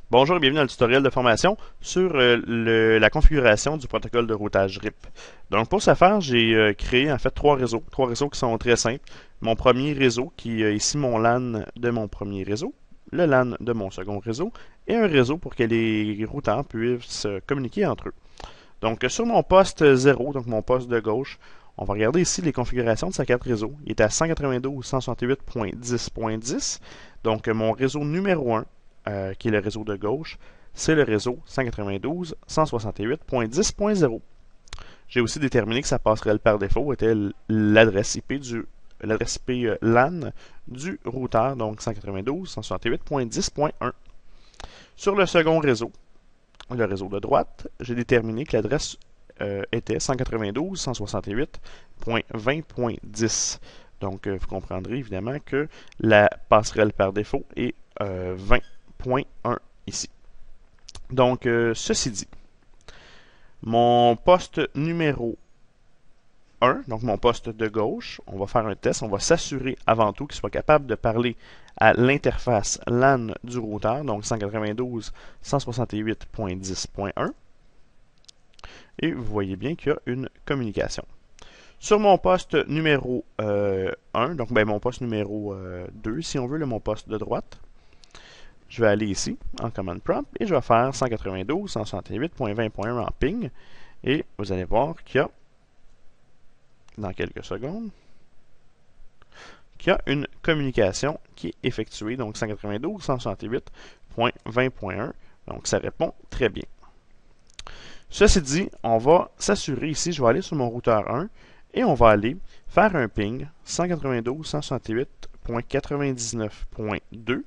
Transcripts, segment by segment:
Bonjour et bienvenue dans le tutoriel de formation sur la configuration du protocole de routage RIP. Donc pour ce faire, j'ai créé en fait trois réseaux qui sont très simples. Mon premier réseau qui est ici mon LAN de mon premier réseau, le LAN de mon second réseau et un réseau pour que les routeurs puissent communiquer entre eux. Donc sur mon poste 0, donc mon poste de gauche, on va regarder ici les configurations de sa carte réseau. Il est à 192.168.10.10, donc mon réseau numéro 1 qui est le réseau de gauche, c'est le réseau 192.168.10.0. J'ai aussi déterminé que sa passerelle par défaut était l'adresse IP LAN du routeur, donc 192.168.10.1. Sur le second réseau, le réseau de droite, j'ai déterminé que l'adresse était 192.168.20.10. Donc, vous comprendrez évidemment que la passerelle par défaut est 20.1 ici. Donc, ceci dit, mon poste numéro 1, donc mon poste de gauche, on va faire un test, on va s'assurer avant tout qu'il soit capable de parler à l'interface LAN du routeur, donc 192.168.10.1. Et vous voyez bien qu'il y a une communication. Sur mon poste numéro 1, donc mon poste numéro 2, si on veut, mon poste de droite, je vais aller ici, en command prompt, et je vais faire 192.168.20.1 en ping. Et vous allez voir qu'il y a, dans quelques secondes, qu'il y a une communication qui est effectuée, donc 192.168.20.1. Donc ça répond très bien. Ceci dit, on va s'assurer ici, je vais aller sur mon routeur 1, et on va aller faire un ping 192.168.99.2.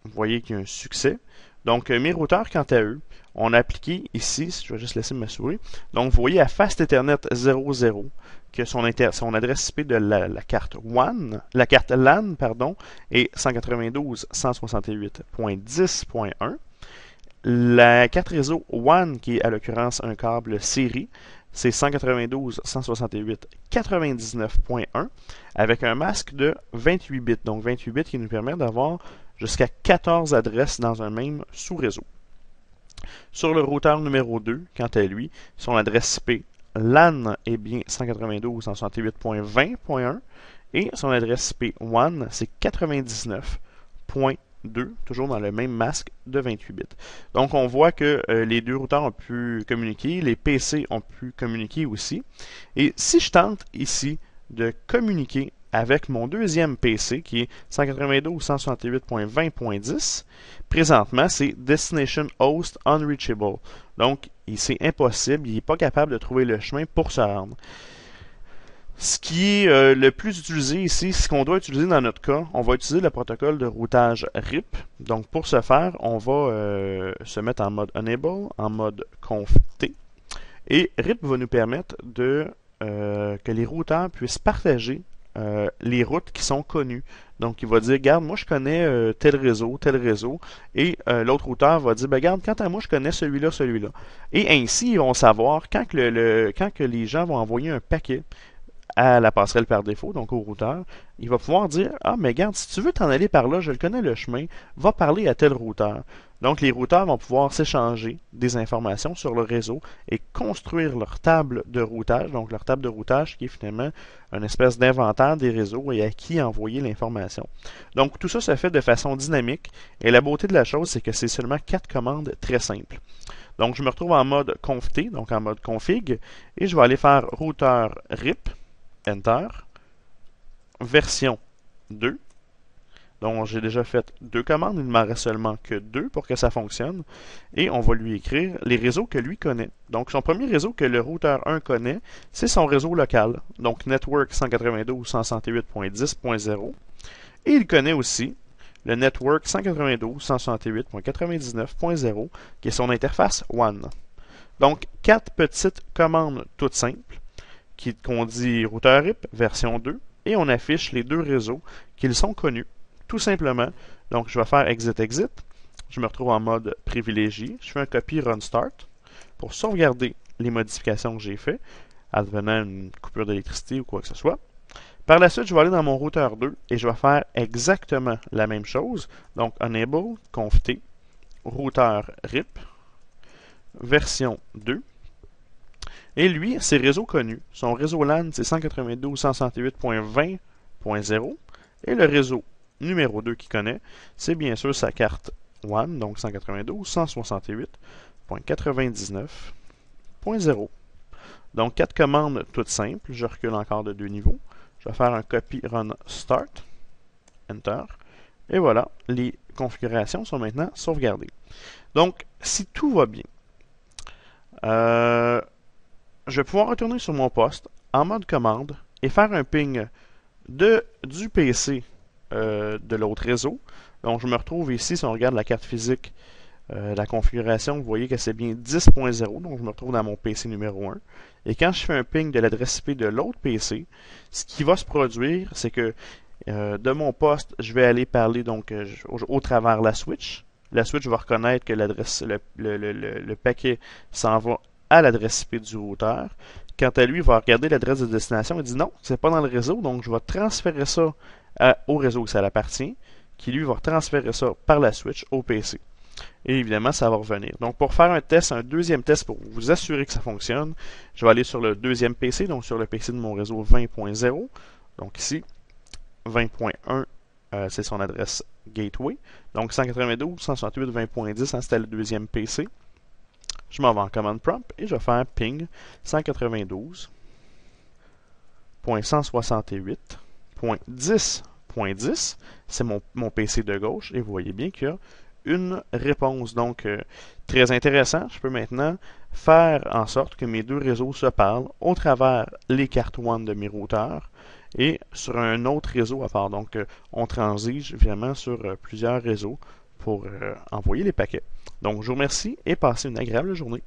Vous voyez qu'il y a un succès. Donc, mes routeurs, quant à eux, on a appliqué ici, je vais juste laisser ma souris. Donc, vous voyez à Fast Ethernet 00 que son adresse IP de la carte LAN, est 192.168.10.1. La carte réseau WAN, qui est à l'occurrence un câble série, c'est 192.168.99.1 avec un masque de 28 bits. Donc 28 bits qui nous permet d'avoir jusqu'à 14 adresses dans un même sous-réseau. Sur le routeur numéro 2, quant à lui, son adresse IP LAN est bien 192.168.20.1 et son adresse IP WAN, c'est 99.2, toujours dans le même masque de 28 bits. Donc on voit que les deux routeurs ont pu communiquer, les PC ont pu communiquer aussi. Et si je tente ici de communiquer avec mon deuxième PC qui est 192.168.20.10, présentement c'est Destination Host Unreachable. Donc c'est impossible, il n'est pas capable de trouver le chemin pour se rendre. Ce qui est le plus utilisé ici, ce qu'on doit utiliser dans notre cas, on va utiliser le protocole de routage RIP. Donc pour ce faire, on va se mettre en mode Enable, en mode Conf-T. Et RIP va nous permettre que les routeurs puissent partager les routes qui sont connues. Donc il va dire, regarde, moi je connais tel réseau, et l'autre routeur va dire, regarde, quant à moi je connais celui-là, celui-là. Et ainsi, ils vont savoir quand que les gens vont envoyer un paquet à la passerelle par défaut, donc au routeur, il va pouvoir dire, ah mais regarde, si tu veux t'en aller par là, je le connais le chemin, va parler à tel routeur. Donc les routeurs vont pouvoir s'échanger des informations sur le réseau et construire leur table de routage, donc leur table de routage qui est finalement une espèce d'inventaire des réseaux et à qui envoyer l'information. Donc tout ça se fait de façon dynamique et la beauté de la chose, c'est que c'est seulement 4 commandes très simples. Donc je me retrouve en mode conf-t, donc en mode config, et je vais aller faire routeur RIP, Enter, version 2. Donc j'ai déjà fait 2 commandes, il ne m'en reste seulement que 2 pour que ça fonctionne. Et on va lui écrire les réseaux que lui connaît. Donc son premier réseau que le routeur 1 connaît, c'est son réseau local. Donc Network 192.168.10.0. Et il connaît aussi le Network 192.168.99.0 qui est son interface WAN. Donc 4 petites commandes toutes simples qu'on dit routeur RIP version 2 et on affiche les deux réseaux qu'ils sont connus tout simplement. Donc je vais faire exit, je me retrouve en mode privilégié, je fais un copy run start pour sauvegarder les modifications que j'ai fait advenant une coupure d'électricité ou quoi que ce soit. Par la suite, je vais aller dans mon routeur 2 et je vais faire exactement la même chose. Donc enable conf-t routeur RIP, version 2. Et lui, ses réseaux connus. Son réseau LAN, c'est 192.168.20.0. Et le réseau numéro 2 qu'il connaît, c'est bien sûr sa carte WAN, donc 192.168.99.0. Donc, 4 commandes toutes simples. Je recule encore de 2 niveaux. Je vais faire un copy run start. Enter. Et voilà, les configurations sont maintenant sauvegardées. Donc, si tout va bien, je vais pouvoir retourner sur mon poste en mode commande et faire un ping du PC de l'autre réseau. Donc, je me retrouve ici, si on regarde la carte physique, la configuration, vous voyez que c'est bien 10.0, donc je me retrouve dans mon PC numéro 1. Et quand je fais un ping de l'adresse IP de l'autre PC, ce qui va se produire, c'est que de mon poste, je vais aller parler donc au travers la switch. La switch va reconnaître que l'adresse, le paquet s'en va à l'adresse IP du routeur. Quant à lui, il va regarder l'adresse de destination et dit non, c'est pas dans le réseau, donc je vais transférer ça au réseau où ça appartient, qui lui va transférer ça par la switch au PC. Et évidemment, ça va revenir. Donc, pour faire un test, un deuxième test pour vous assurer que ça fonctionne, je vais aller sur le deuxième PC, donc sur le PC de mon réseau 20.0. Donc ici, 20.1, c'est son adresse gateway. Donc 192.168.20.10, c'était le deuxième PC. Je m'en vais en command prompt et je vais faire ping 192.168.10.10. C'est mon PC de gauche et vous voyez bien qu'il y a une réponse. Donc, très intéressant. Je peux maintenant faire en sorte que mes deux réseaux se parlent au travers les cartes WAN de mes routeurs et sur un autre réseau à part. Donc, on transige vraiment sur plusieurs réseaux pour envoyer les paquets. Donc, je vous remercie et passez une agréable journée.